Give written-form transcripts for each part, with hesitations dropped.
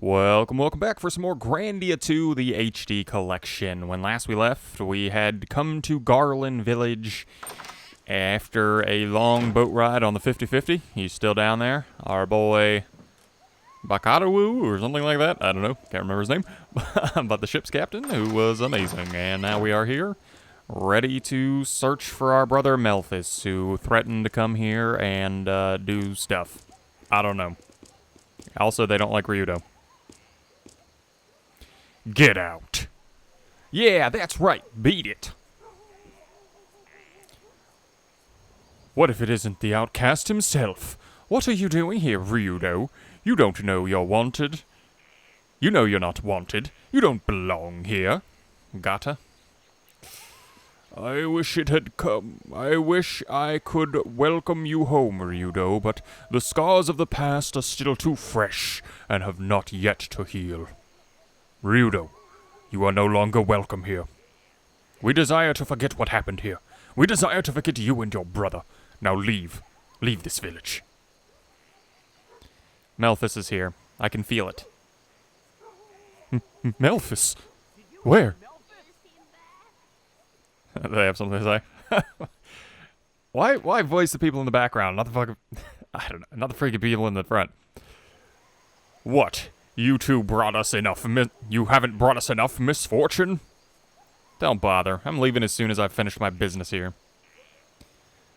Welcome back for some more Grandia II, the HD collection. When last we left, we had come to Garland Village after a long boat ride on the 50-50. He's still down there. Our boy Bakadawu, or something like that. I don't know. Can't remember his name. But the ship's captain, who was amazing. And now we are here, ready to search for our brother Melphis, who threatened to come here and do stuff. I don't know. Also, they don't like Ryudo. Get out. Yeah, that's right. Beat it. What if it isn't the outcast himself? What are you doing here, Ryudo? You don't know you're wanted. You know you're not wanted. You don't belong here. Gotta. I wish it had come. I wish I could welcome you home, Ryudo, but the scars of the past are still too fresh and have not yet to heal. Ryudo, you are no longer welcome here. We desire to forget what happened here. We desire to forget you and your brother. Now leave. Leave this village. Melphis is here. I can feel it. Melphis? Where? They have something to say. Why voice the people in the background, not the fucking... I don't know, not the freaking people in the front. What? You two brought us enough you haven't brought us enough misfortune? Don't bother. I'm leaving as soon as I've finished my business here.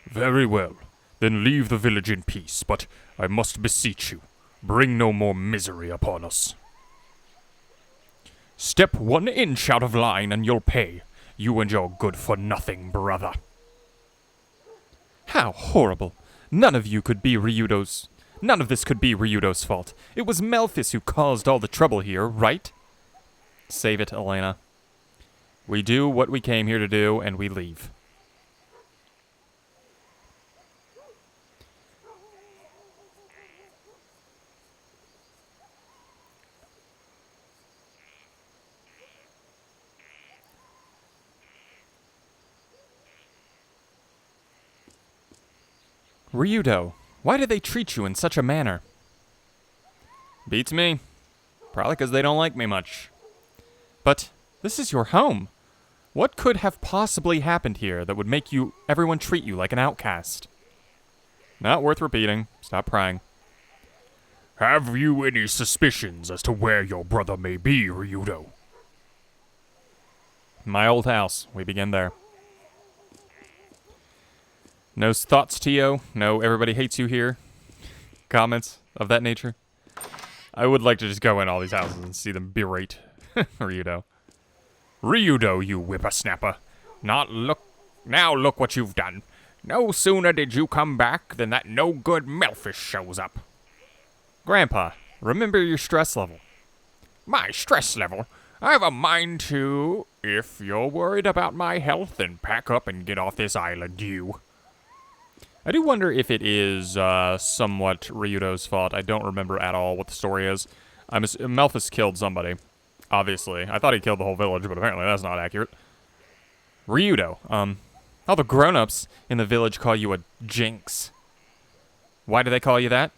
Very well. Then leave the village in peace, but I must beseech you, bring no more misery upon us. Step 1 inch out of line and you'll pay. You and your good-for-nothing brother. How horrible. None of this could be Ryudo's fault. It was Melphis who caused all the trouble here, right? Save it, Elena. We do what we came here to do, and we leave. Ryudo, why do they treat you in such a manner? Beats me. Probably because they don't like me much. But this is your home. What could have possibly happened here that would make everyone treat you like an outcast? Not worth repeating. Stop prying. Have you any suspicions as to where your brother may be, Ryudo? My old house. We begin there. No thoughts, Tio? No, everybody hates you here? Comments of that nature? I would like to just go in all these houses and see them berate Ryudo. Ryudo, you whippersnapper. Now look what you've done. No sooner did you come back than that no-good Melphis shows up. Grandpa, remember your stress level. My stress level? I have a mind to... If you're worried about my health, then pack up and get off this island, you. I do wonder if it is somewhat Ryudo's fault. I don't remember at all what the story is. Melphis killed somebody, obviously. I thought he killed the whole village, but apparently that's not accurate. Ryudo, all the grown-ups in the village call you a jinx. Why do they call you that?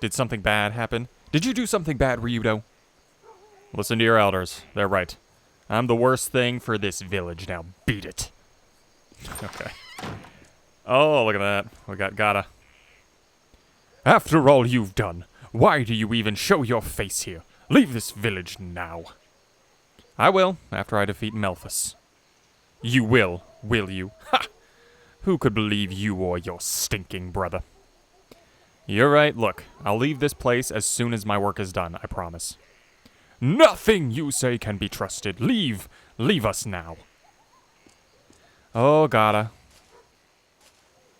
Did something bad happen? Did you do something bad, Ryudo? Listen to your elders. They're right. I'm the worst thing for this village. Now beat it. Okay. Oh, look at that. We got gotta. After all you've done, why do you even show your face here? Leave this village now. I will, after I defeat Melphis. You will you? Ha! Who could believe you or your stinking brother? You're right, look. I'll leave this place as soon as my work is done, I promise. Nothing you say can be trusted. Leave. Leave us now. Oh, gotta.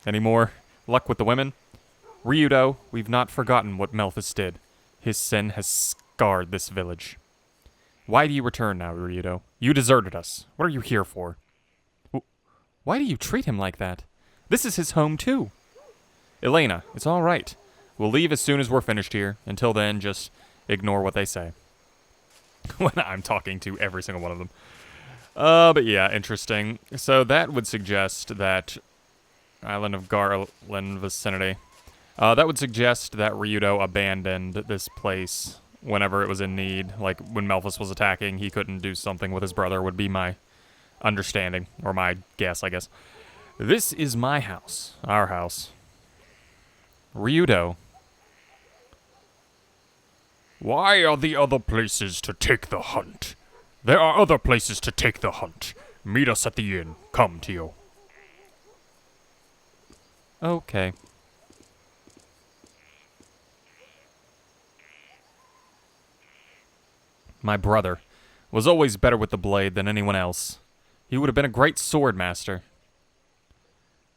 Any more luck with the women? Ryudo, we've not forgotten what Melphis did. His sin has scarred this village. Why do you return now, Ryudo? You deserted us. What are you here for? Why do you treat him like that? This is his home, too. Elena, it's all right. We'll leave as soon as we're finished here. Until then, just ignore what they say. When I'm talking to every single one of them. But yeah, interesting. So that would suggest that... Island of Garland vicinity. That would suggest that Ryudo abandoned this place whenever it was in need. Like, when Melphis was attacking, he couldn't do something with his brother, would be my understanding, or my guess, I guess. This is my house. Our house. Ryudo. Why are the other places to take the hunt? There are other places to take the hunt. Meet us at the inn. Come, Tio. Okay. My brother was always better with the blade than anyone else. He would have been a great sword master.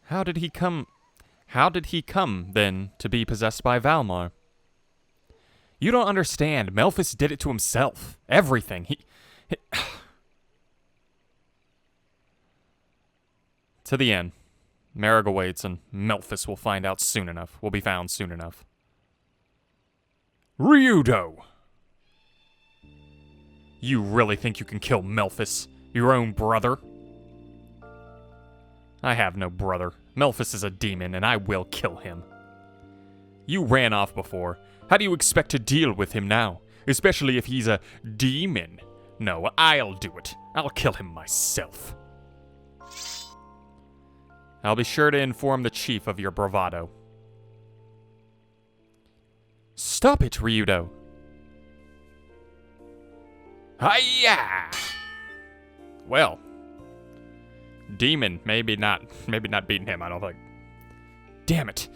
How did he come, then, to be possessed by Valmar? You don't understand. Melphis did it to himself. Everything. He To the end. Merrick awaits, and Melphis will find out soon enough. Will be found soon enough. Ryudo! You really think you can kill Melphis, your own brother? I have no brother. Melphis is a demon, and I will kill him. You ran off before. How do you expect to deal with him now? Especially if he's a demon. No, I'll do it. I'll kill him myself. I'll be sure to inform the chief of your bravado. Stop it, Ryudo. Hiya! Well, demon, maybe not beating him, I don't think. Damn it.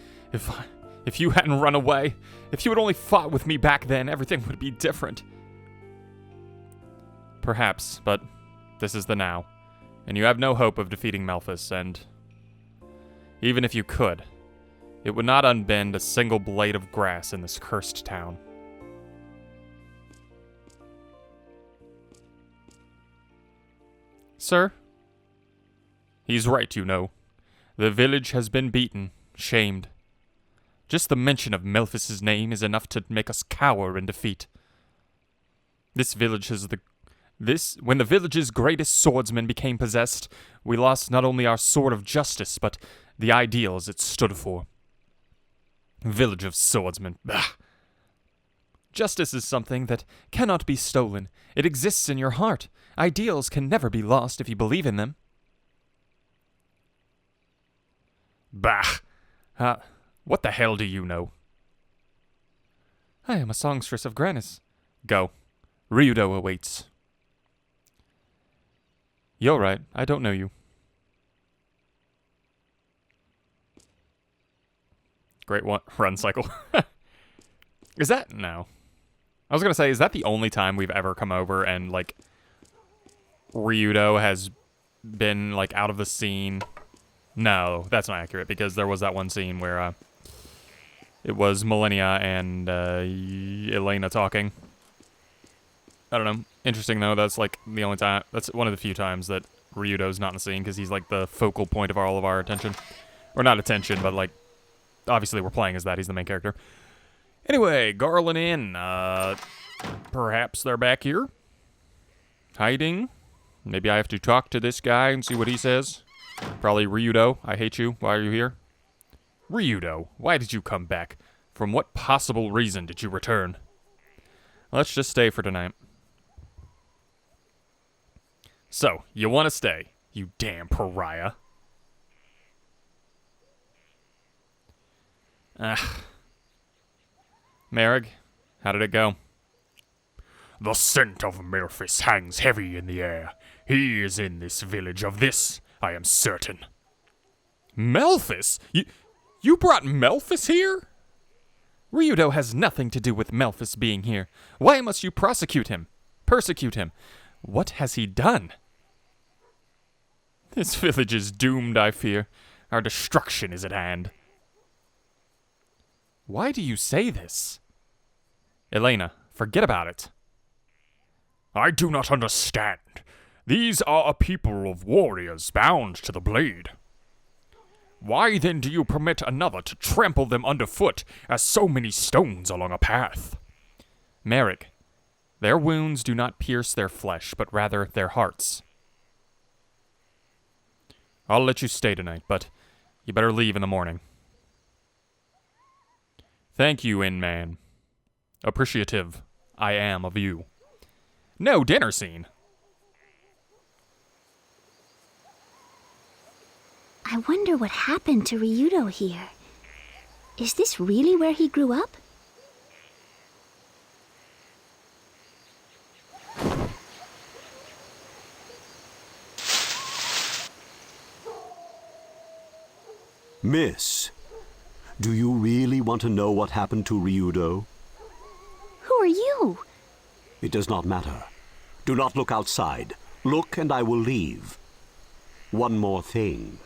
If you hadn't run away, if you had only fought with me back then, everything would be different. Perhaps, but this is the now, and you have no hope of defeating Melphis, and even if you could, it would not unbend a single blade of grass in this cursed town. Sir? He's right, you know. The village has been beaten, shamed. Just the mention of Melphis' name is enough to make us cower in defeat. When the village's greatest swordsman became possessed, we lost not only our sword of justice, but the ideals it stood for. Village of swordsmen. Bah. Justice is something that cannot be stolen. It exists in your heart. Ideals can never be lost if you believe in them. Bah! What the hell do you know? I am a songstress of Granis. Go. Ryudo awaits. You're right. I don't know you. Great run cycle. Is that... No. I was going to say, is that the only time we've ever come over and, like, Ryudo has been, like, out of the scene? No, that's not accurate, because there was that one scene where, it was Millennia and, Elena talking. I don't know. Interesting, though. That's, like, the only time... That's one of the few times that Ryudo's not in the scene, because he's, like, the focal point of all of our attention. Or not attention, but, like, obviously we're playing as that. He's the main character. Anyway, Garland Inn. Perhaps they're back here? Hiding? Maybe I have to talk to this guy and see what he says. Probably Ryudo. I hate you. Why are you here? Ryudo, why did you come back? From what possible reason did you return? Let's just stay for tonight. So, you want to stay, you damn pariah. Merrick, how did it go? The scent of Melphis hangs heavy in the air. He is in this village of this, I am certain. Melphis? You brought Melphis here? Ryudo has nothing to do with Melphis being here. Why must you prosecute him? Persecute him? What has he done? This village is doomed, I fear. Our destruction is at hand. Why do you say this? Elena, forget about it. I do not understand. These are a people of warriors bound to the blade. Why then do you permit another to trample them underfoot as so many stones along a path? Merrick, their wounds do not pierce their flesh, but rather their hearts. I'll let you stay tonight, but you better leave in the morning. Thank you, Inn Man. Appreciative. I am of you. No dinner scene. I wonder what happened to Ryudo here. Is this really where he grew up? Miss, do you really want to know what happened to Ryudo? Who are you? It does not matter. Do not look outside. Look and I will leave. One more thing.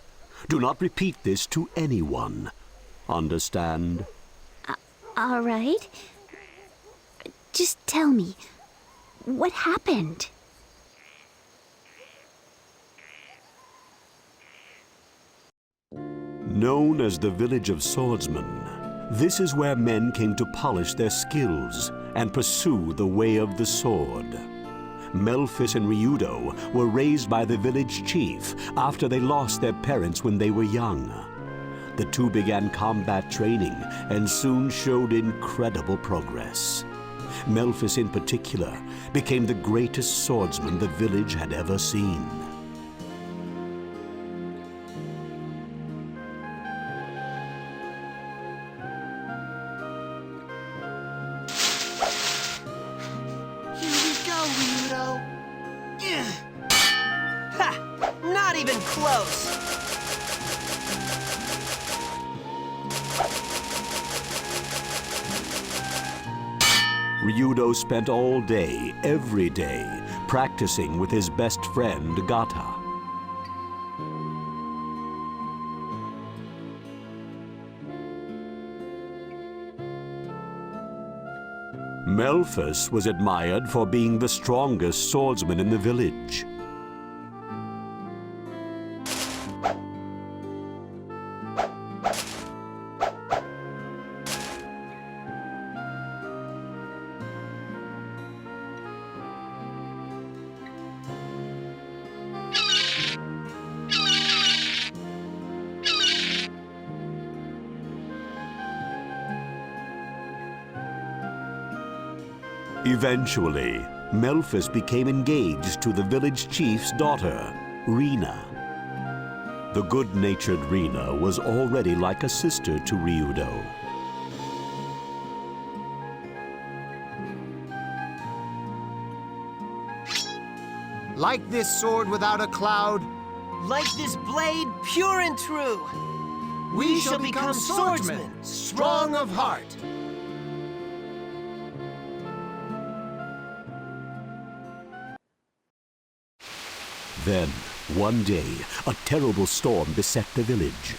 Do not repeat this to anyone. Understand? All right. Just tell me, what happened? Known as the Village of Swordsmen, this is where men came to polish their skills and pursue the way of the sword. Melphis and Ryudo were raised by the village chief after they lost their parents when they were young. The two began combat training and soon showed incredible progress. Melphis in particular became the greatest swordsman the village had ever seen. Not even close! Ryudo spent all day, every day, practicing with his best friend, Gata. Melphis was admired for being the strongest swordsman in the village. Eventually, Melphis became engaged to the village chief's daughter, Rena. The good-natured Rena was already like a sister to Ryudo. Like this sword without a cloud, Like this blade, pure and true! we shall become swordsmen, strong of heart. Then, one day, a terrible storm beset the village.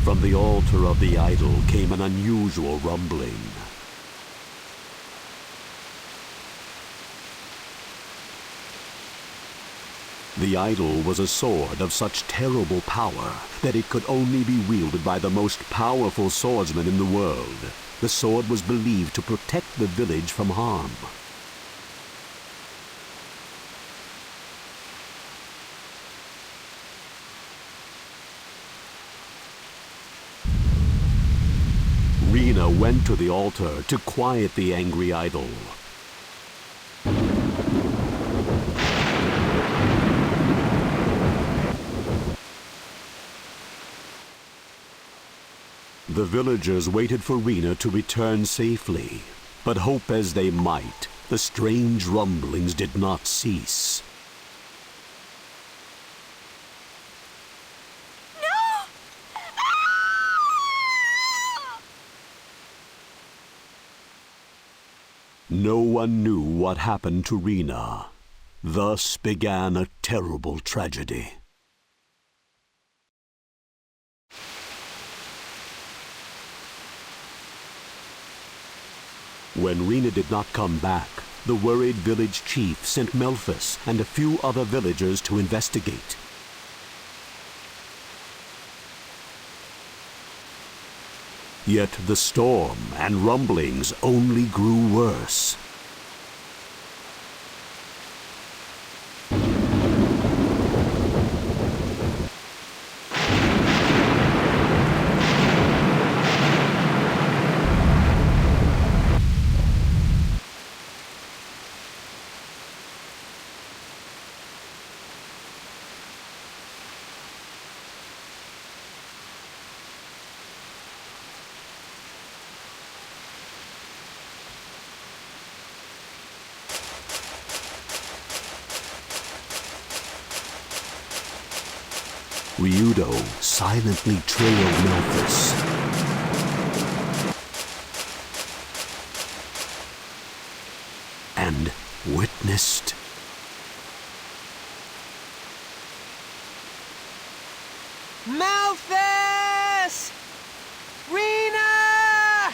From the altar of the idol came an unusual rumbling. The idol was a sword of such terrible power that it could only be wielded by the most powerful swordsman in the world. The sword was believed to protect the village from harm. Rena went to the altar to quiet the angry idol. The villagers waited for Rena to return safely, but hope as they might, the strange rumblings did not cease. No one knew what happened to Rena. Thus began a terrible tragedy. When Rena did not come back, the worried village chief sent Melphis and a few other villagers to investigate. Yet the storm and rumblings only grew worse. Ryudo silently trailed Melphis. And witnessed Malphus! Rena!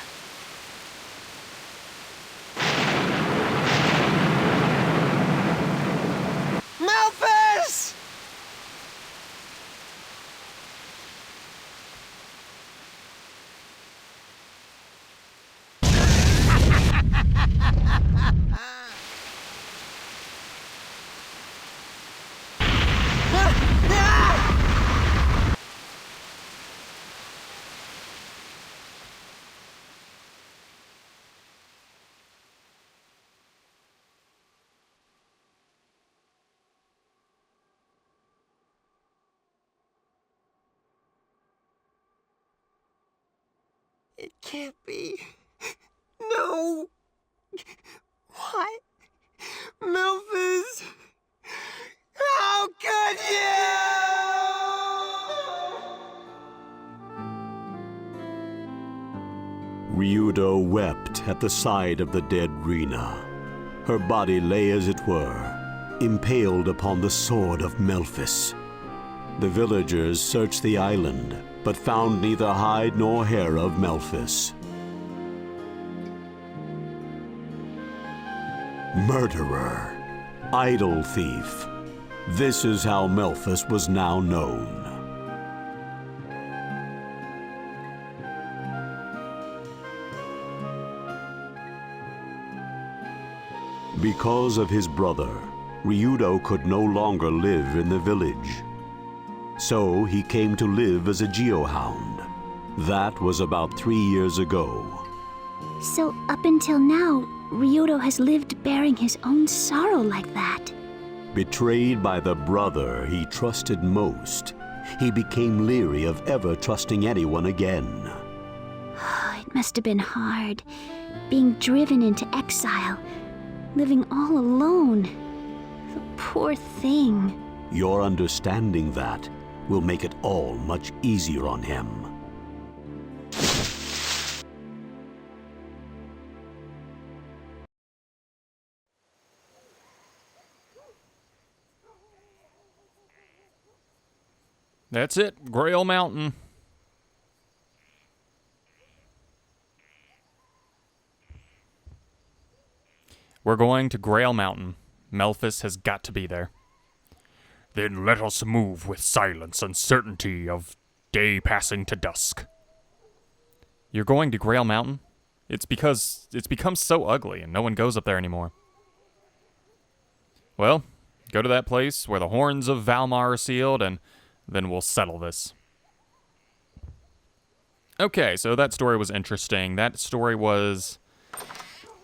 Malphus! It can't be. No. What? Memphis? How could you? Ryudo wept at the side of the dead Rena. Her body lay, as it were, impaled upon the sword of Melphis. The villagers searched the island, but found neither hide nor hair of Melphis. Murderer, idol thief. This is how Melphis was now known. Because of his brother, Ryudo could no longer live in the village. So he came to live as a geohound. That was about 3 years ago. So up until now, Ryudo has lived bearing his own sorrow like that. Betrayed by the brother he trusted most, he became leery of ever trusting anyone again. It must have been hard, being driven into exile, living all alone. The poor thing. Your understanding that will make it all much easier on him. That's it. Grail Mountain. We're going to Grail Mountain. Melphis has got to be there. Then let us move with silence and certainty of day passing to dusk. You're going to Grail Mountain? It's because it's become so ugly and no one goes up there anymore. Well, go to that place where the horns of Valmar are sealed, and then we'll settle this. Okay, so that story was interesting. That story was,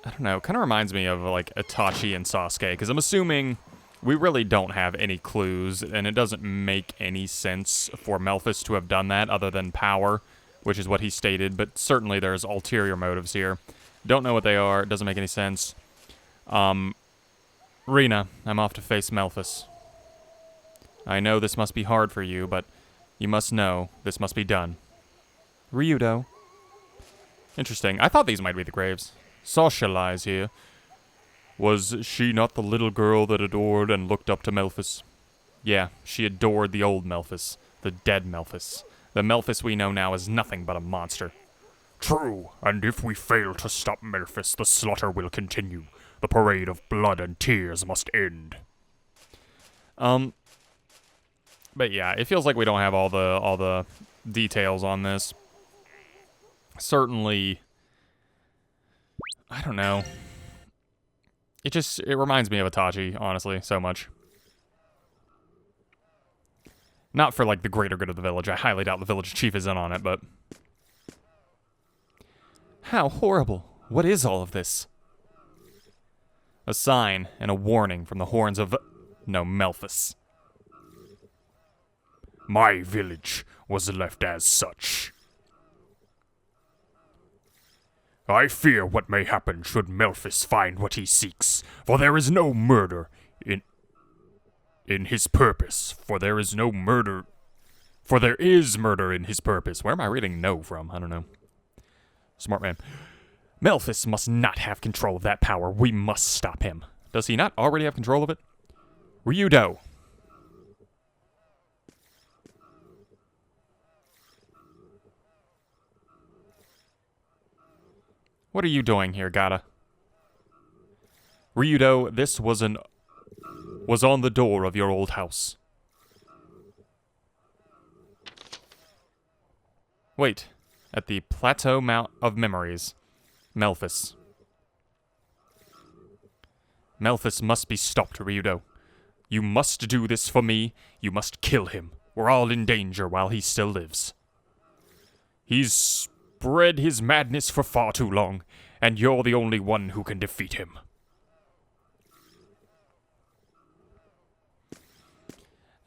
I don't know, kind of reminds me of like Itachi and Sasuke, because I'm assuming we really don't have any clues, and it doesn't make any sense for Melphis to have done that other than power, which is what he stated, but certainly there's ulterior motives here. Don't know what they are. It doesn't make any sense. Rena, I'm off to face Melphis. I know this must be hard for you, but you must know this must be done. Ryudo. Interesting. I thought these might be the graves. Sasha lies here. Was she not the little girl that adored and looked up to Melphis? Yeah, she adored the old Melphis, the dead Melphis. The Melphis we know now is nothing but a monster. True, and if we fail to stop Melphis, the slaughter will continue. The parade of blood and tears must end. But yeah, it feels like we don't have all the details on this. Certainly, I don't know. It reminds me of Itachi, honestly, so much. Not for, like, the greater good of the village. I highly doubt the village chief is in on it, but... How horrible. What is all of this? A sign and a warning from the horns of... No, Melphis. My village was left as such. I fear what may happen should Melphis find what he seeks, for there is no murder in his purpose, for there is no murder For there is murder in his purpose. Where am I reading no from? I don't know. Smart man. Melphis must not have control of that power. We must stop him. Does he not already have control of it? Ryudo. What are you doing here, Gata? Ryudo, this was on the door of your old house. Wait, at the Plateau Mount of Memories. Melphis. Melphis must be stopped, Ryudo. You must do this for me. You must kill him. We're all in danger while he still lives. He's spread his madness for far too long, and you're the only one who can defeat him.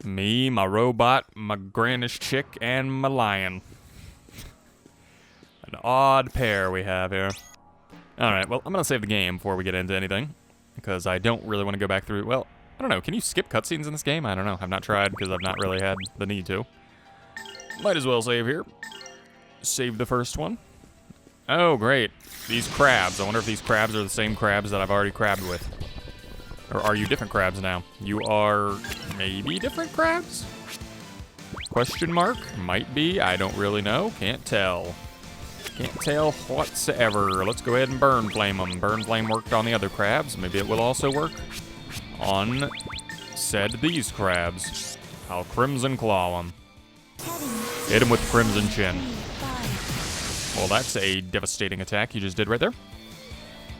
Me, my robot, my grannish chick, and my lion. An odd pair we have here. Alright, well, I'm going to save the game before we get into anything, because I don't really want to go back through... Well, I don't know, can you skip cutscenes in this game? I don't know, I've not tried, because I've not really had the need to. Might as well save here. Save the first one. Oh, great. These crabs. I wonder if these crabs are the same crabs that I've already crabbed with. Or are you different crabs now? You are maybe different crabs? Question mark? Might be. I don't really know. Can't tell. Can't tell whatsoever. Let's go ahead and burn flame them. Burn flame worked on the other crabs. Maybe it will also work on these crabs. I'll crimson claw them. Hit him with crimson chin. Well, that's a devastating attack you just did right there.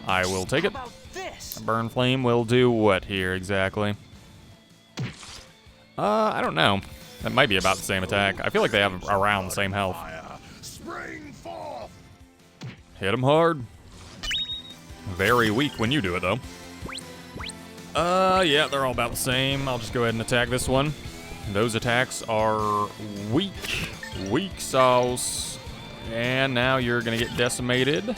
I will take it. Burn flame will do what here exactly? I don't know. That might be about the same attack. I feel like they have around the same health. Hit him hard. Very weak when you do it, though. Yeah, they're all about the same. I'll just go ahead and attack this one. Those attacks are weak. Weak sauce. And now you're gonna get decimated.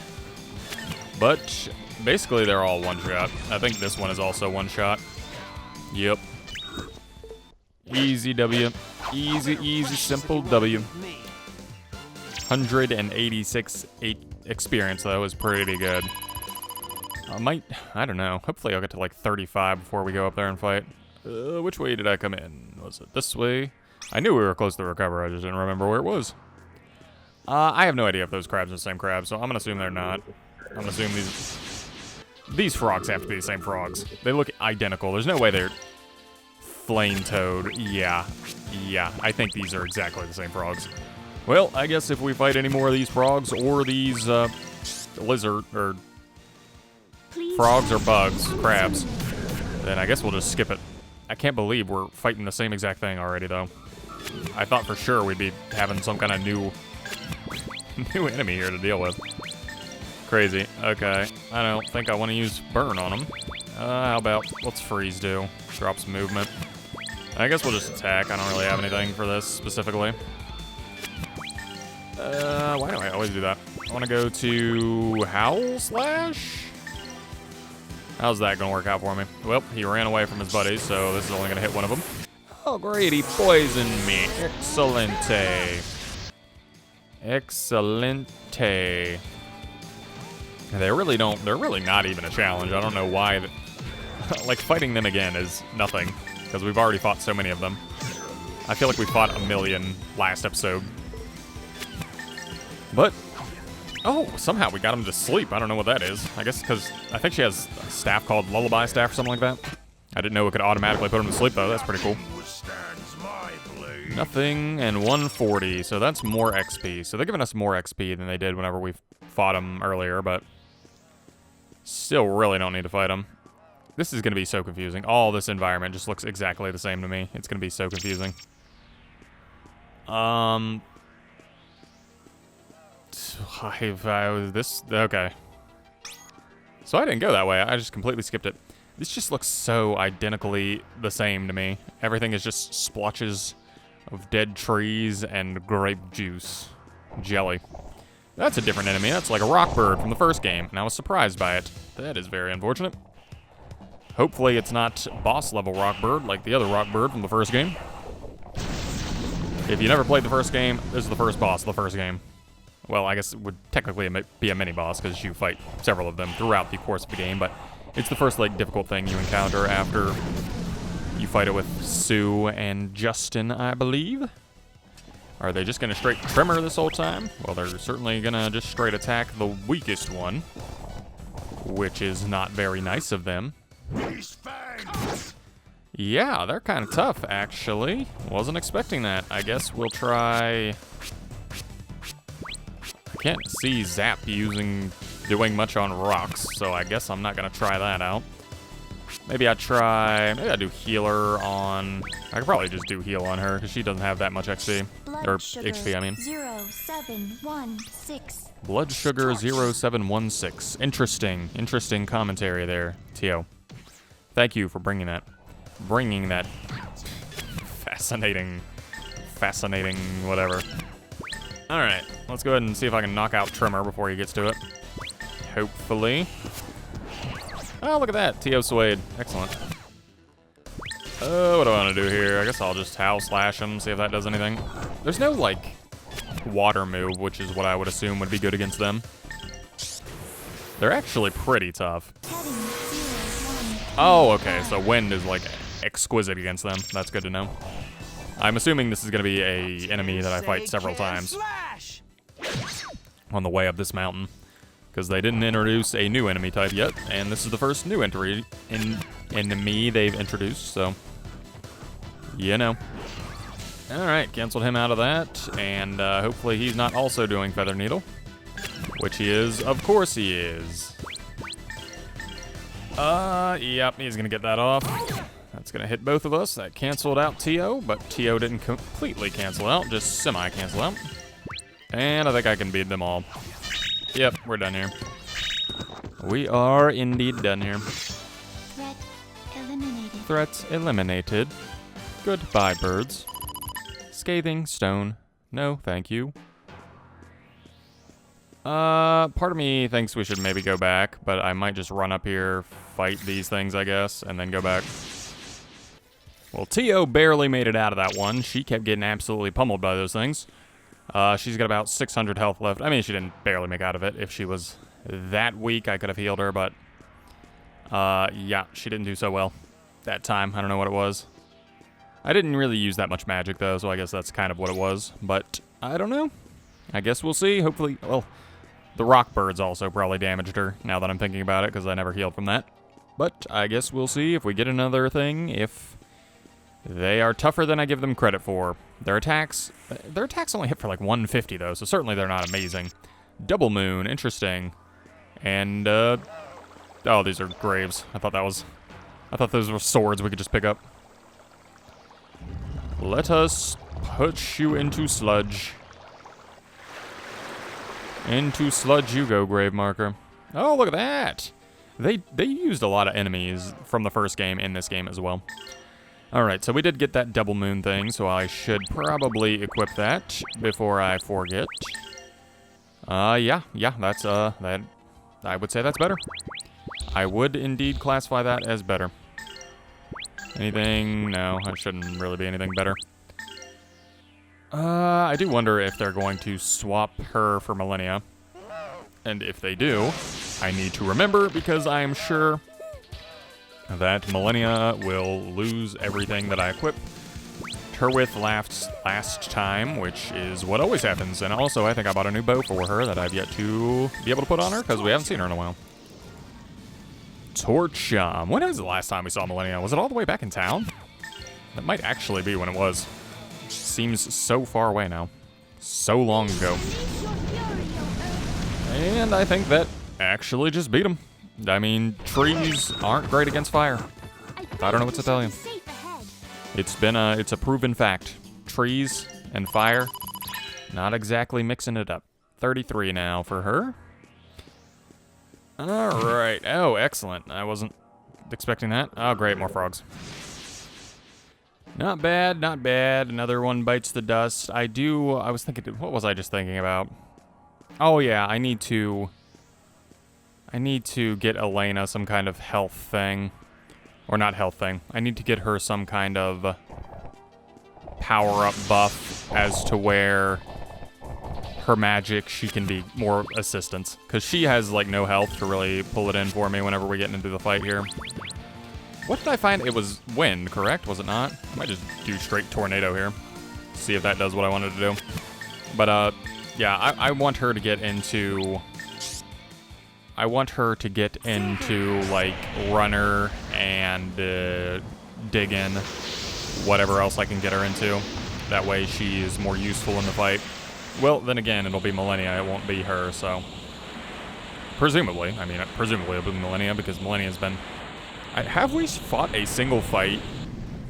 But basically they're all one shot. I think this one is also one shot. Yep. Easy W. Easy, simple W. 186 experience, though, is pretty good. I don't know. Hopefully I'll get to like 35 before we go up there and fight. Which way did I come in? Was it this way? I knew we were close to recover, I just didn't remember where it was. I have no idea if those crabs are the same crabs, so I'm gonna assume they're not. I'm gonna assume these frogs have to be the same frogs. They look identical. There's no way they're flame toad. Yeah, I think these are exactly the same frogs. Well, I guess if we fight any more of these frogs or these lizard or frogs or bugs, crabs, then I guess we'll just skip it. I can't believe we're fighting the same exact thing already, though. I thought for sure we'd be having some kind of new enemy here to deal with. Crazy. Okay. I don't think I want to use burn on them. How about, what's freeze do? Drop some movement. I guess we'll just attack. I don't really have anything for this specifically. Why do I always do that? I want to go to Howl Slash? How's that going to work out for me? Well, he ran away from his buddies, so this is only going to hit one of them. Oh, great. He poisoned me. Excelente. Excelente. They're really not even a challenge. I don't know why. Like, fighting them again is nothing, because we've already fought so many of them. I feel like we fought a million last episode. But, oh, somehow we got him to sleep. I don't know what that is. I guess because I think she has a staff called Lullaby Staff or something like that. I didn't know it could automatically put him to sleep, though. That's pretty cool. Nothing and 140, so that's more XP. So they're giving us more XP than they did whenever we fought them earlier, but still really don't need to fight them. This is going to be so confusing. All this environment just looks exactly the same to me. It's going to be so confusing. Okay. So I didn't go that way. I just completely skipped it. This just looks so identically the same to me. Everything is just splotches of dead trees and grape juice. Jelly. That's a different enemy. That's like a rock bird from the first game, and I was surprised by it. That is very unfortunate. Hopefully it's not boss level rock bird like the other rock bird from the first game. If you never played the first game, this is the first boss of the first game. Well, I guess it would technically be a mini-boss because you fight several of them throughout the course of the game, but it's the first, like, difficult thing you encounter after you fight it with Sue and Justin, I believe. Are they just going to straight trimmer this whole time? Well, they're certainly going to just straight attack the weakest one, which is not very nice of them. Yeah, they're kind of tough, actually. Wasn't expecting that. I guess we'll try... I can't see Zap doing much on rocks, so I guess I'm not going to try that out. Maybe I do healer on... I could probably just do heal on her, because she doesn't have that much XP. Or HP, I mean. 0716. Blood sugar 0716. Interesting commentary there, Tio. Thank you for bringing that fascinating whatever. All right, let's go ahead and see if I can knock out Trimmer before he gets to it. Hopefully. Oh, look at that, Tio Suede. Excellent. What do I want to do here? I guess I'll just Howl Slash him, see if that does anything. There's no, like, water move, which is what I would assume would be good against them. They're actually pretty tough. Oh, okay, so wind is, like, exquisite against them. That's good to know. I'm assuming this is going to be a enemy that I fight several times on the way up this mountain, because they didn't introduce a new enemy type yet, and this is the first new enemy they've introduced, so, you know. Alright, canceled him out of that, and hopefully he's not also doing Feather Needle, which he is. Of course he is. Yep, he's gonna get that off. That's gonna hit both of us. That canceled out Tio, but Tio didn't completely cancel out, just semi-cancel out. And I think I can beat them all. Yep, we're done here. We are indeed done here. Threat eliminated. Threat eliminated. Goodbye, birds. Scathing stone. No, thank you. Part of me thinks we should maybe go back, but I might just run up here, fight these things, I guess, and then go back. Well, Tio barely made it out of that one. She kept getting absolutely pummeled by those things. She's got about 600 health left. I mean, she didn't barely make out of it. If she was that weak, I could have healed her, but... yeah, she didn't do so well that time. I don't know what it was. I didn't really use that much magic, though, so I guess that's kind of what it was. But, I don't know. I guess we'll see. Hopefully, well, the rock birds also probably damaged her, now that I'm thinking about it, because I never healed from that. But I guess we'll see if we get another thing, if they are tougher than I give them credit for. Their attacks only hit for like 150, though, so certainly they're not amazing. Double Moon, interesting. And, oh, these are graves. I thought those were swords we could just pick up. Let us put you into sludge. Into sludge you go, Grave Marker. Oh, look at that! They used a lot of enemies from the first game in this game as well. Alright, so we did get that double moon thing, so I should probably equip that before I forget. Yeah, that's, that, I would say that's better. I would indeed classify that as better. Anything? No, it shouldn't really be anything better. I do wonder if they're going to swap her for Millennia. And if they do, I need to remember, because I am sure that Millennia will lose everything that I equipped her with last time, which is what always happens. And also, I think I bought a new bow for her that I've yet to be able to put on her, because we haven't seen her in a while. Torch. When was the last time we saw Millennia? Was it all the way back in town? That might actually be when it was. Seems so far away now. So long ago. And I think that actually just beat him. I mean, trees aren't great against fire. I don't know what to tell you. It's a proven fact. Trees and fire, not exactly mixing it up. 33 now for her. All right. Oh, excellent. I wasn't expecting that. Oh, great, more frogs. Not bad, not bad. Another one bites the dust. I was thinking, what was I just thinking about? Oh yeah, I need to get Elena some kind of health thing. Or not health thing. I need to get her some kind of power-up buff as to where her magic, she can be more assistance. Because she has, like, no health to really pull it in for me whenever we get into the fight here. What did I find? It was wind, correct? Was it not? I might just do straight tornado here. See if that does what I wanted to do. But, yeah, I want her to get into... I want her to get into, like, runner and dig in whatever else I can get her into. That way she is more useful in the fight. Well, then again, it'll be Millennia. It won't be her, so... Presumably. I mean, presumably it'll be Millennia, because Millennia's been... have we fought a single fight,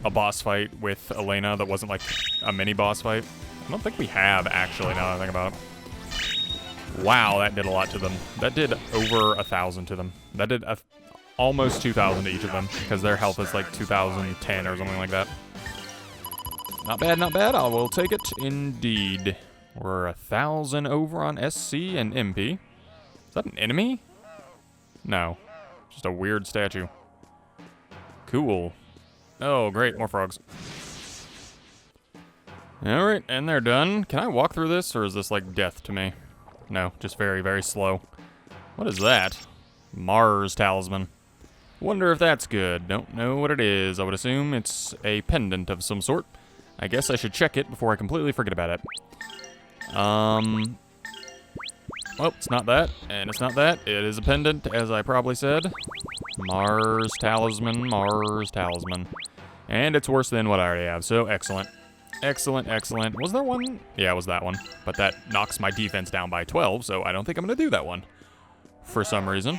a boss fight, with Elena that wasn't, like, a mini-boss fight? I don't think we have, actually, now that I think about it. Wow, that did a lot to them. That did over 1,000 to them. That did almost 2,000 to each of them, because their health is like 2,010 or something like that. Not bad, not bad. I will take it indeed. We're 1,000 over on SC and MP. Is that an enemy? No. Just a weird statue. Cool. Oh, great. More frogs. Alright, and they're done. Can I walk through this, or is this like death to me? No, just very, very slow. What is that? Mars talisman. Wonder if that's good. Don't know what it is. I would assume it's a pendant of some sort. I guess I should check it before I completely forget about it. Well, it's not that, and it's not that. It is a pendant, as I probably said. Mars talisman, Mars talisman. And it's worse than what I already have, so excellent. Excellent, excellent. Was there one? Yeah, it was that one. But that knocks my defense down by 12, so I don't think I'm going to do that one. For some reason.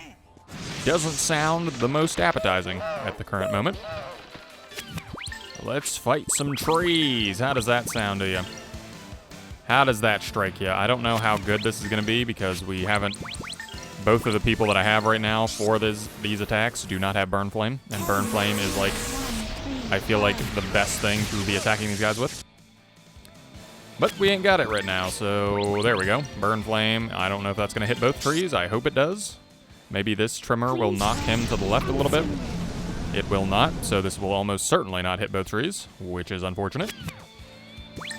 Doesn't sound the most appetizing at the current moment. Let's fight some trees. How does that sound to you? How does that strike you? I don't know how good this is going to be because we haven't... Both of the people that I have right now for these attacks do not have Burn Flame. And Burn Flame is like... I feel like the best thing to be attacking these guys with. But we ain't got it right now, so there we go. Burn Flame. I don't know if that's going to hit both trees. I hope it does. Maybe this trimmer will knock him to the left a little bit. It will not, so this will almost certainly not hit both trees, which is unfortunate.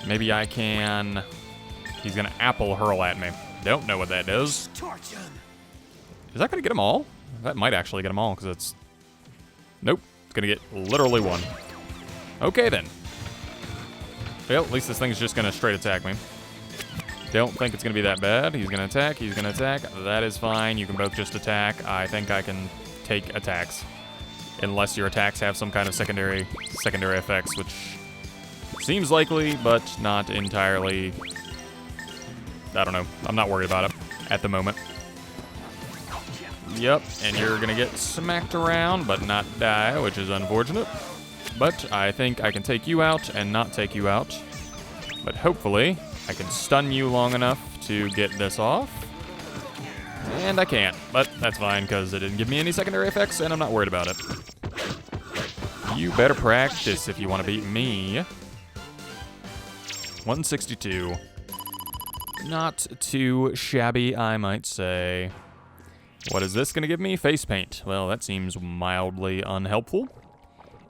Maybe I can... He's going to apple hurl at me. Don't know what that does. Is that going to get them all? That might actually get them all, because it's... Nope. It's going to get literally one. Okay, then. Well, at least this thing's just going to straight attack me. Don't think it's going to be that bad. He's going to attack. He's going to attack. That is fine. You can both just attack. I think I can take attacks. Unless your attacks have some kind of secondary effects, which seems likely, but not entirely... I don't know. I'm not worried about it at the moment. Yep, and you're going to get smacked around, but not die, which is unfortunate. But I think I can take you out and not take you out. But hopefully, I can stun you long enough to get this off. And I can't, but that's fine, because it didn't give me any secondary effects, and I'm not worried about it. You better practice if you want to beat me. 162. Not too shabby, I might say. What is this going to give me? Face paint. Well, that seems mildly unhelpful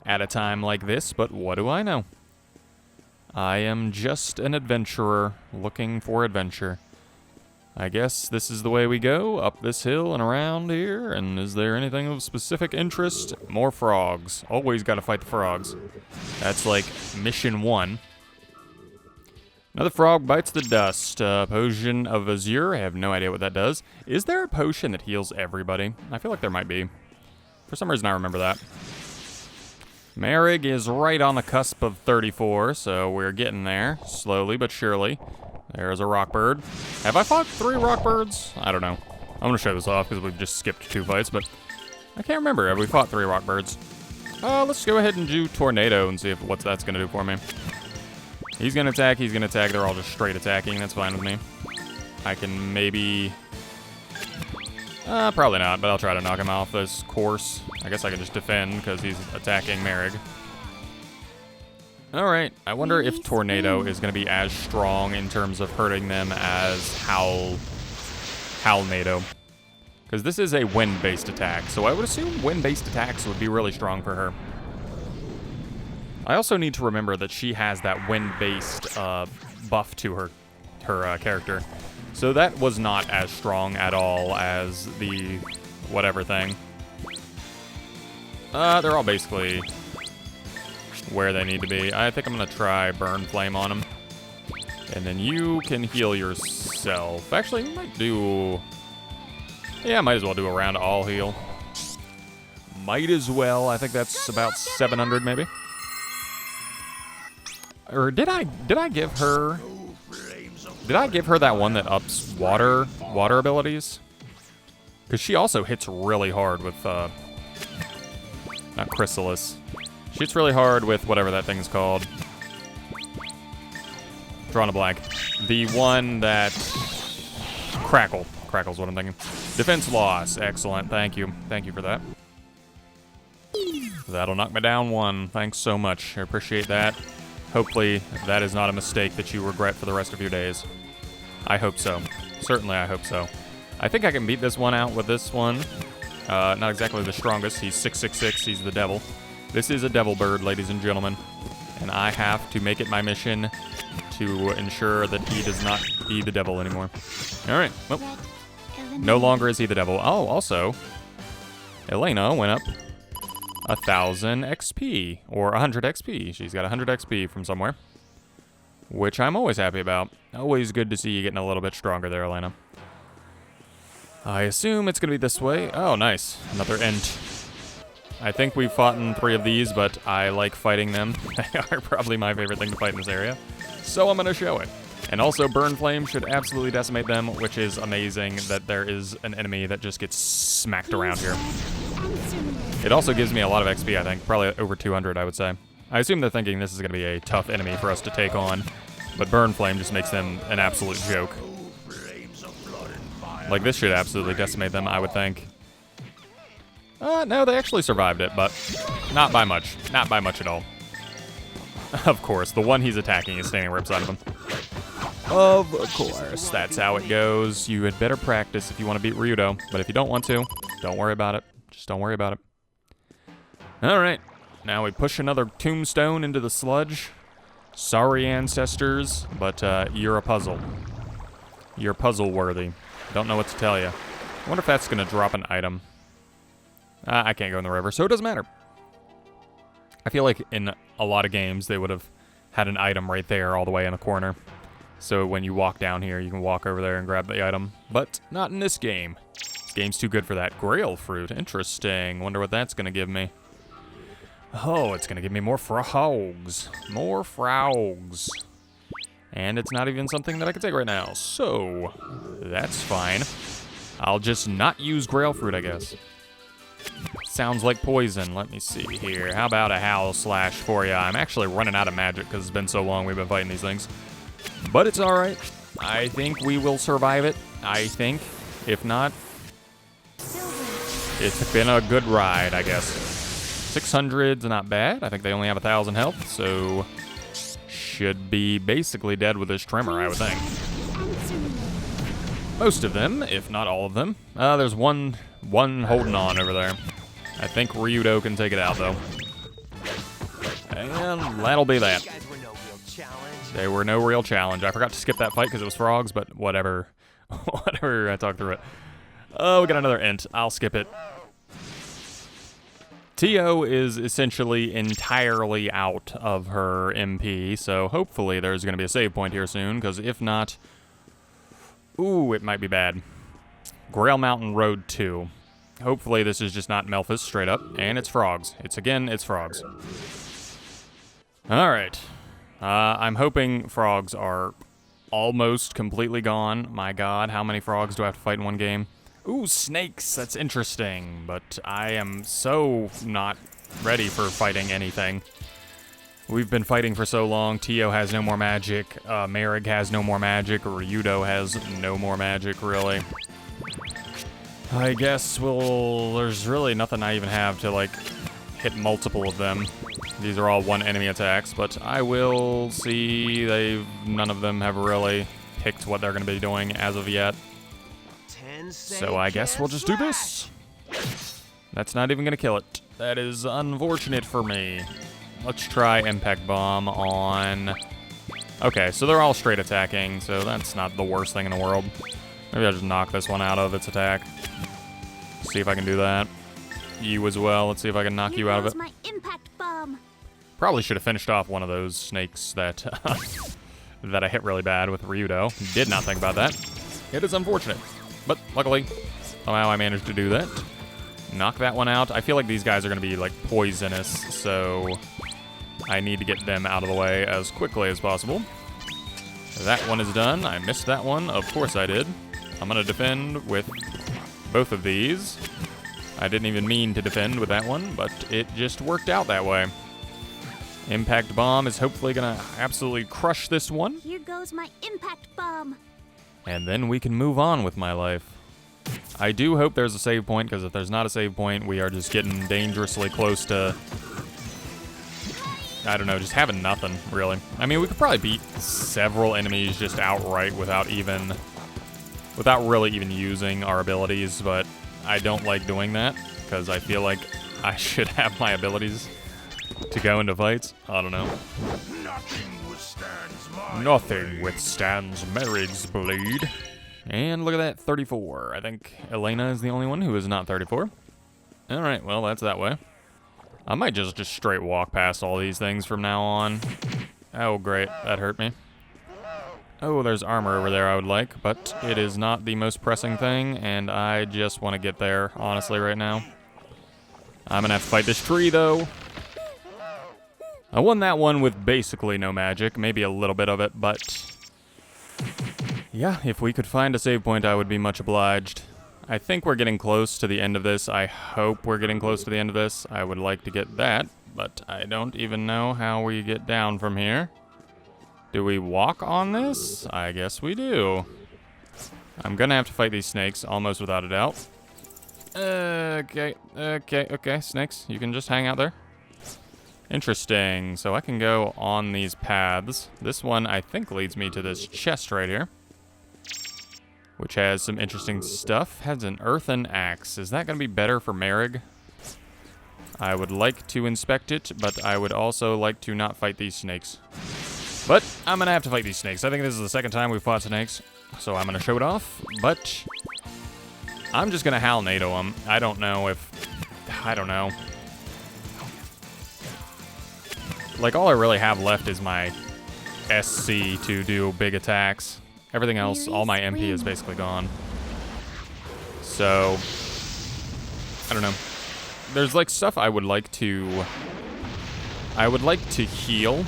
at a time like this, but what do I know? I am just an adventurer looking for adventure. I guess this is the way we go, up this hill and around here, and is there anything of specific interest? More frogs. Always got to fight the frogs. That's like mission 1. Another frog bites the dust. Potion of Azure. I have no idea what that does. Is there a potion that heals everybody? I feel like there might be. For some reason, I remember that. Merrig is right on the cusp of 34, so we're getting there. Slowly but surely. There's a rock bird. Have I fought 3 rock birds? I don't know. I'm going to show this off because we've just skipped 2 fights, but I can't remember. Have we fought 3 rock birds? Let's go ahead and do Tornado and see what that's going to do for me. He's going to attack, he's going to attack. They're all just straight attacking. That's fine with me. I can maybe... probably not, but I'll try to knock him off this course. I guess I can just defend because he's attacking Merrig. Alright, I wonder if Tornado is going to be as strong in terms of hurting them as Howlnado. Because this is a wind-based attack, so I would assume wind-based attacks would be really strong for her. I also need to remember that she has that wind-based buff to her character. So that was not as strong at all as the whatever thing. They're all basically where they need to be. I think I'm going to try Burn Flame on them. And then you can heal yourself. Actually, might do... Yeah, might as well do a round all heal. Might as well. I think that's about 700 maybe. Or did I give her... Did I give her that one that ups water abilities? Because she also hits really hard with, not Chrysalis. She hits really hard with whatever that thing's called. Drawing a blank. The one that... Crackle. Crackle's what I'm thinking. Defense loss. Excellent. Thank you. Thank you for that. That'll knock me down 1. Thanks so much. I appreciate that. Hopefully, that is not a mistake that you regret for the rest of your days. I hope so. Certainly, I hope so. I think I can beat this one out with this one. Not exactly the strongest. He's 666. He's the devil. This is a devil bird, ladies and gentlemen. And I have to make it my mission to ensure that he does not be the devil anymore. All right. Well, no longer is he the devil. Oh, also, Elena went up 1,000 XP, or 100 XP. She's got 100 XP from somewhere, which I'm always happy about. Always good to see you getting a little bit stronger there, Elena. I assume it's going to be this way. Oh, nice. Another int. I think we've fought in 3 of these, but I like fighting them. They are probably my favorite thing to fight in this area, so I'm going to show it. And also, Burn Flame should absolutely decimate them, which is amazing that there is an enemy that just gets smacked around here. It also gives me a lot of XP, I think. Probably over 200, I would say. I assume they're thinking this is going to be a tough enemy for us to take on, but Burn Flame just makes them an absolute joke. Like, this should absolutely decimate them, I would think. No, they actually survived it, but not by much. Not by much at all. Of course, the one he's attacking is standing right beside of him. Of course, that's how it goes. You had better practice if you want to beat Ryudo, but if you don't want to, don't worry about it. Just don't worry about it. Alright, now we push another tombstone into the sludge. Sorry, ancestors, but you're a puzzle. You're puzzle-worthy. Don't know what to tell you. I wonder if that's going to drop an item. I can't go in the river, so it doesn't matter. I feel like in a lot of games, they would have had an item right there all the way in the corner. So when you walk down here, you can walk over there and grab the item. But not in this game. This game's too good for that. Grail fruit. Interesting. Wonder what that's going to give me. Oh, it's going to give me more frogs. More frogs. And it's not even something that I can take right now. So, that's fine. I'll just not use Grail fruit, I guess. Sounds like poison. Let me see here. How about a Howl Slash for you? I'm actually running out of magic because it's been so long we've been fighting these things. But it's alright. I think we will survive it. I think. If not, it's been a good ride, I guess. 600's not bad. I think they only have 1,000 health, so should be basically dead with this Tremor, I would think. Most of them, if not all of them. There's one holding on over there. I think Ryudo can take it out, though. And that'll be that. They were no real challenge. I forgot to skip that fight because it was frogs, but whatever. Whatever, I talked through it. Oh, we got another int. I'll skip it. Tio is essentially entirely out of her MP, so hopefully there's going to be a save point here soon, because if not... Ooh, it might be bad. Grail Mountain Road 2. Hopefully this is just not Melphis straight up, and it's frogs. It's frogs. Alright. I'm hoping frogs are almost completely gone. My god, how many frogs do I have to fight in one game? Ooh, snakes, that's interesting, but I am so not ready for fighting anything. We've been fighting for so long. Tio has no more magic, Merrig has no more magic, Ryudo has no more magic, really. I guess, well, there's really nothing I even have to, like, hit multiple of them. These are all one enemy attacks, but I will see. None of them have really picked what they're going to be doing as of yet. So I guess we'll just do this. That's not even going to kill it. That is unfortunate for me. let's try Impact Bomb on... Okay, so they're all straight attacking, so that's not the worst thing in the world. Maybe I'll just knock this one out of its attack. See if I can do that. You as well. Let's see if I can knock you out of it. My impact bomb. Probably should have finished off one of those snakes that that I hit really bad with Ryudo. Did not think about that. It is unfortunate, but luckily, somehow I managed to do that. Knock that one out. I feel like these guys are going to be like poisonous, so I need to get them out of the way as quickly as possible. That one is done. I missed that one. Of course I did. I'm going to defend with both of these. I didn't even mean to defend with that one, but it just worked out that way. Impact Bomb is hopefully going to absolutely crush this one. Here goes my impact bomb. And then we can move on with my life. I do hope there's a save point, because if there's not a save point, we are just getting dangerously close to... I don't know, just having nothing, really. I mean, we could probably beat several enemies just outright without really even using our abilities, but I don't like doing that, because I feel like I should have my abilities to go into fights. I don't know. Nothing withstands Merig's blade. And look at that, 34. I think Elena is the only one who is not 34. Alright, well, that's that way. I might just straight walk past all these things from now on. Oh, great. That hurt me. Oh, there's armor over there I would like, but it is not the most pressing thing, and I just want to get there, honestly, right now. I'm gonna have to fight this tree, though. I won that one with basically no magic, maybe a little bit of it, but... yeah, if we could find a save point, I would be much obliged. I think we're getting close to the end of this. I hope we're getting close to the end of this. I would like to get that, but I don't even know how we get down from here. Do we walk on this? I guess we do. I'm gonna have to fight these snakes, almost without a doubt. Okay, snakes, you can just hang out there. Interesting, so I can go on these paths. This one, I think, leads me to this chest right here, which has some interesting stuff. Has an earthen axe. Is that gonna be better for Merig? I would like to inspect it, but I would also like to not fight these snakes. But I'm gonna have to fight these snakes. I think this is the second time we've fought snakes, so I'm gonna show it off, but I'm just gonna Hal NATO them. I don't know. Like, all I really have left is my SC to do big attacks. Everything else, all my MP is basically gone. So, I don't know. There's like stuff I would like to heal.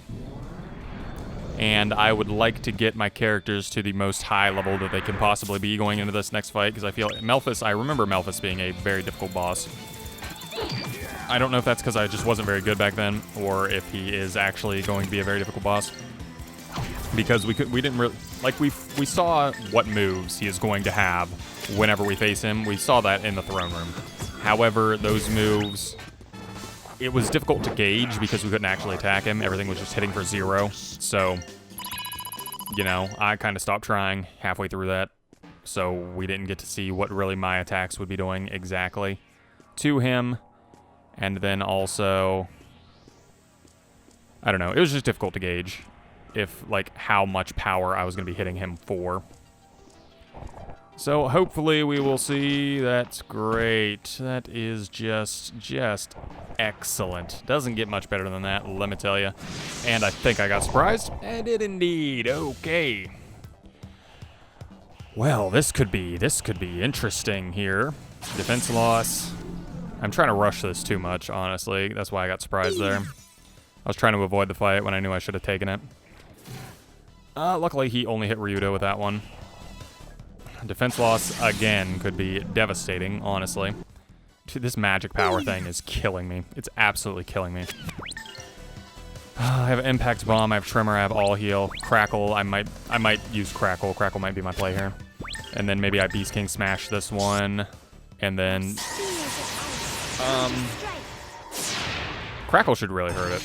And I would like to get my characters to the most high level that they can possibly be going into this next fight, because I feel I remember Melphis being a very difficult boss. I don't know if that's because I just wasn't very good back then, or if he is actually going to be a very difficult boss. Because we didn't really, like, we saw what moves he is going to have whenever we face him. We saw that in the throne room. However, those moves, it was difficult to gauge because we couldn't actually attack him. Everything was just hitting for 0. So, you know, I kind of stopped trying halfway through that. So we didn't get to see what really my attacks would be doing exactly to him. And then also, I don't know, it was just difficult to gauge if, like, how much power I was going to be hitting him for. So hopefully we will see. That's great. That is just excellent. Doesn't get much better than that, let me tell you. And I think I got surprised. I did indeed. Okay. Well, this could be interesting here. Defense loss. I'm trying to rush this too much, honestly. That's why I got surprised there. I was trying to avoid the fight when I knew I should have taken it. Luckily, he only hit Ryudo with that one. Defense loss, again, could be devastating, honestly. This magic power thing is killing me. It's absolutely killing me. I have Impact Bomb, I have Tremor, I have All Heal. Crackle, I might use Crackle. Crackle might be my play here. And then maybe I Beast King Smash this one. And then... Crackle should really hurt it.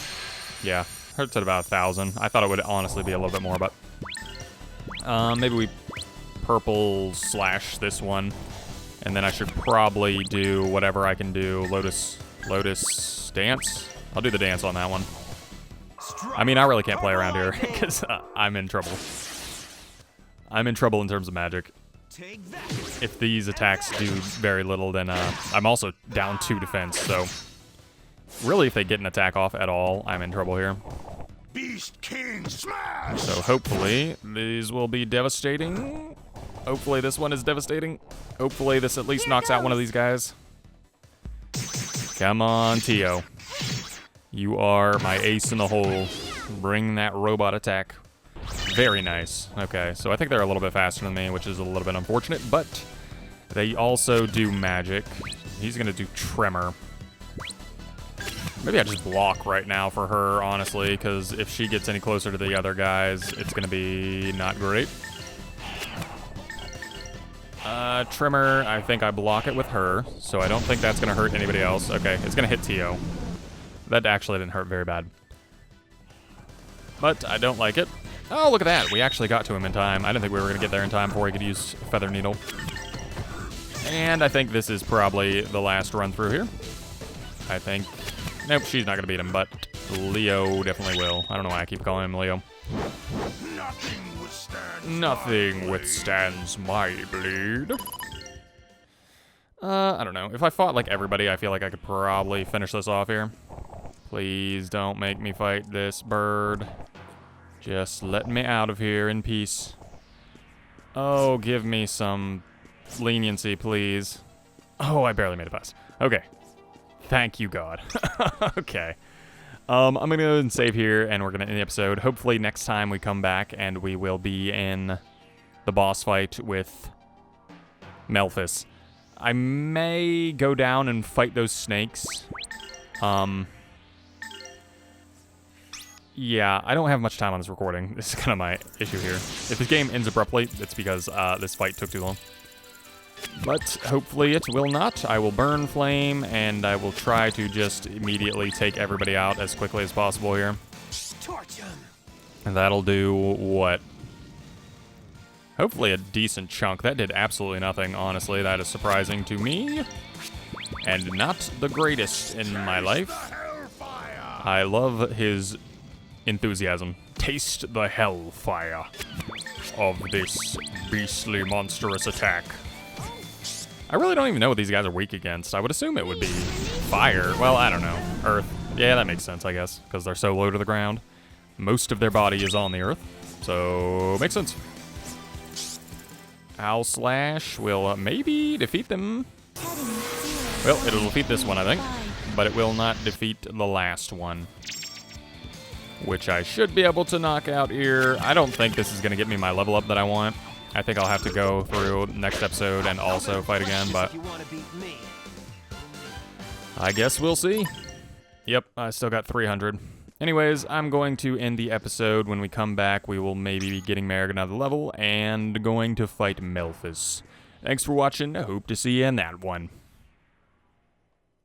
Yeah, hurts at about 1,000. I thought it would honestly be a little bit more, but... maybe we purple slash this one. And then I should probably do whatever I can do. Lotus dance? I'll do the dance on that one. I mean, I really can't play around here because I'm in trouble. I'm in trouble in terms of magic. If these attacks do very little, then I'm also down 2 defense, so really if they get an attack off at all, I'm in trouble here. Beast King smash! So hopefully these will be devastating. Hopefully this one is devastating. Hopefully this at least knocks out one of these guys. Come on, Tio. You are my ace in the hole. Bring that robot attack. Very nice. Okay, so I think they're a little bit faster than me, which is a little bit unfortunate, but they also do magic. He's gonna do Tremor. Maybe I just block right now for her, honestly, because if she gets any closer to the other guys, it's gonna be not great. Tremor, I think I block it with her, so I don't think that's gonna hurt anybody else. Okay, it's gonna hit Tio. That actually didn't hurt very bad. But I don't like it. Oh, look at that. We actually got to him in time. I didn't think we were going to get there in time before he could use Feather Needle. And I think this is probably the last run through here. I think... Nope, she's not going to beat him, but Leo definitely will. I don't know why I keep calling him Leo. Nothing withstands my blade. I don't know. If I fought like everybody, I feel like I could probably finish this off here. Please don't make me fight this bird. Just let me out of here in peace. Oh, give me some leniency, please. Oh, I barely made it past. Okay. Thank you, God. Okay. I'm going to go ahead and save here, and we're going to end the episode. Hopefully next time we come back, and we will be in the boss fight with Melphis. I may go down and fight those snakes. Yeah, I don't have much time on this recording. This is kind of my issue here. If this game ends abruptly, it's because this fight took too long. But hopefully it will not. I will burn flame, and I will try to just immediately take everybody out as quickly as possible here. And that'll do what? Hopefully a decent chunk. That did absolutely nothing, honestly. That is surprising to me. And not the greatest in my life. I love his enthusiasm. Taste the hellfire of this beastly, monstrous attack. I really don't even know what these guys are weak against. I would assume it would be fire. Well, I don't know. Earth. Yeah, that makes sense, I guess, because they're so low to the ground. Most of their body is on the earth, so makes sense. Owl Slash will maybe defeat them. Well, it'll defeat this one, I think, but it will not defeat the last one, which I should be able to knock out here. I don't think this is going to get me my level up that I want. I think I'll have to go through next episode and also fight again, but I guess we'll see. Yep, I still got 300. Anyways, I'm going to end the episode. When we come back, we will maybe be getting Merrick another level and going to fight Melphis. Thanks for watching. I hope to see you in that one.